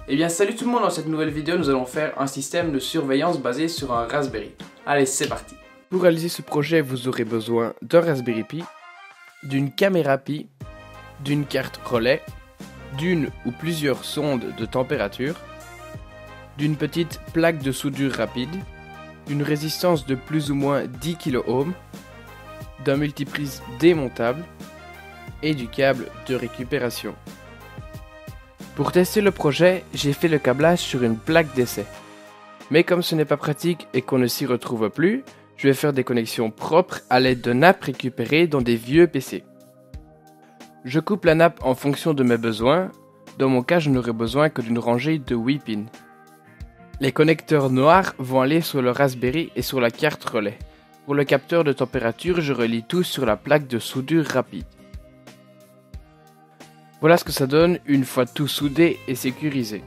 Eh bien salut tout le monde, dans cette nouvelle vidéo nous allons faire un système de surveillance basé sur un Raspberry. Allez c'est parti. Pour réaliser ce projet vous aurez besoin d'un Raspberry Pi, d'une caméra Pi, d'une carte relais, d'une ou plusieurs sondes de température, d'une petite plaque de soudure rapide, d'une résistance de plus ou moins 10 kΩ, d'un multiprise démontable et du câble de récupération. Pour tester le projet, j'ai fait le câblage sur une plaque d'essai. Mais comme ce n'est pas pratique et qu'on ne s'y retrouve plus, je vais faire des connexions propres à l'aide de nappes récupérées dans des vieux PC. Je coupe la nappe en fonction de mes besoins. Dans mon cas, je n'aurai besoin que d'une rangée de 8 pins. Les connecteurs noirs vont aller sur le Raspberry et sur la carte relais. Pour le capteur de température, je relie tout sur la plaque de soudure rapide. Voilà ce que ça donne une fois tout soudé et sécurisé.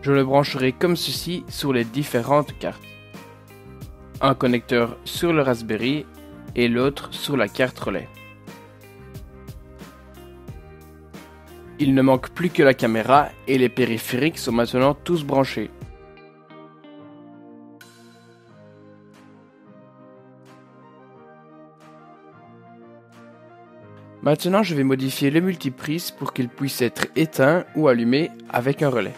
Je le brancherai comme ceci sur les différentes cartes. Un connecteur sur le Raspberry et l'autre sur la carte relais. Il ne manque plus que la caméra et les périphériques sont maintenant tous branchés. Maintenant, je vais modifier le multiprise pour qu'il puisse être éteint ou allumé avec un relais.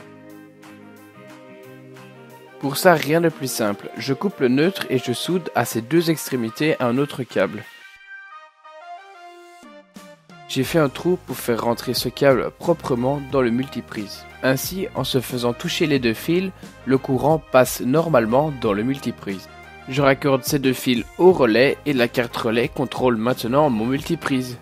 Pour ça, rien de plus simple. Je coupe le neutre et je soude à ces deux extrémités un autre câble. J'ai fait un trou pour faire rentrer ce câble proprement dans le multiprise. Ainsi, en se faisant toucher les deux fils, le courant passe normalement dans le multiprise. Je raccorde ces deux fils au relais et la carte relais contrôle maintenant mon multiprise.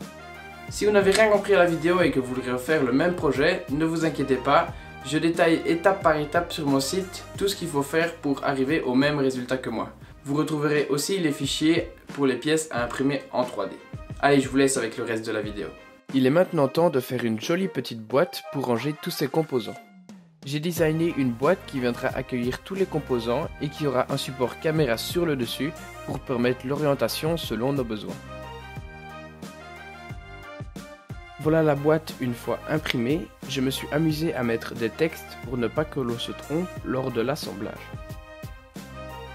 Si vous n'avez rien compris à la vidéo et que vous voulez refaire le même projet, ne vous inquiétez pas, je détaille étape par étape sur mon site tout ce qu'il faut faire pour arriver au même résultat que moi. Vous retrouverez aussi les fichiers pour les pièces à imprimer en 3D. Allez, je vous laisse avec le reste de la vidéo. Il est maintenant temps de faire une jolie petite boîte pour ranger tous ces composants. J'ai designé une boîte qui viendra accueillir tous les composants et qui aura un support caméra sur le dessus pour permettre l'orientation selon nos besoins. Voilà la boîte une fois imprimée. Je me suis amusé à mettre des textes pour ne pas que l'on se trompe lors de l'assemblage.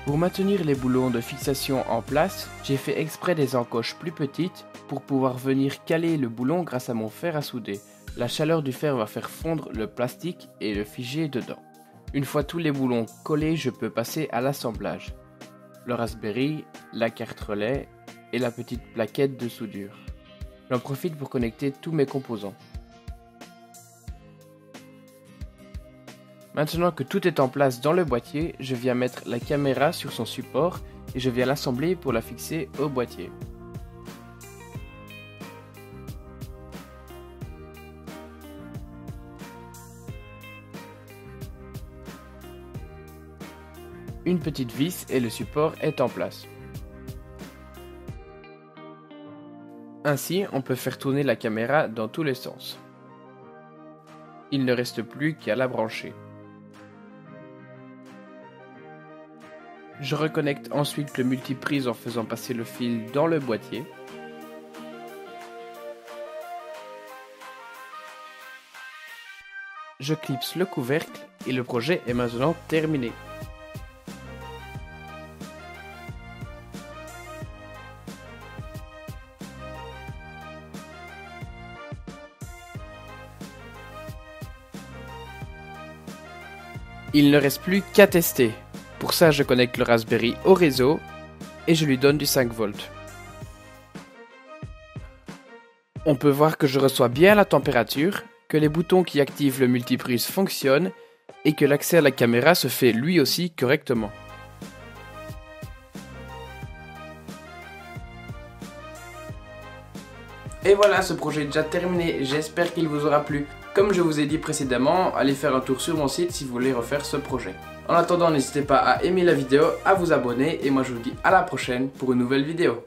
Pour maintenir les boulons de fixation en place, j'ai fait exprès des encoches plus petites pour pouvoir venir caler le boulon grâce à mon fer à souder. La chaleur du fer va faire fondre le plastique et le figer dedans. Une fois tous les boulons collés, je peux passer à l'assemblage. Le Raspberry, la carte relais et la petite plaquette de soudure. J'en profite pour connecter tous mes composants. Maintenant que tout est en place dans le boîtier, je viens mettre la caméra sur son support et je viens l'assembler pour la fixer au boîtier. Une petite vis et le support est en place. Ainsi, on peut faire tourner la caméra dans tous les sens. Il ne reste plus qu'à la brancher. Je reconnecte ensuite le multiprise en faisant passer le fil dans le boîtier. Je clipse le couvercle et le projet est maintenant terminé. Il ne reste plus qu'à tester. Pour ça, je connecte le Raspberry au réseau et je lui donne du 5 volts. On peut voir que je reçois bien la température, que les boutons qui activent le multiprise fonctionnent et que l'accès à la caméra se fait lui aussi correctement. Et voilà, ce projet est déjà terminé, j'espère qu'il vous aura plu. Comme je vous ai dit précédemment, allez faire un tour sur mon site si vous voulez refaire ce projet. En attendant, n'hésitez pas à aimer la vidéo, à vous abonner et moi je vous dis à la prochaine pour une nouvelle vidéo.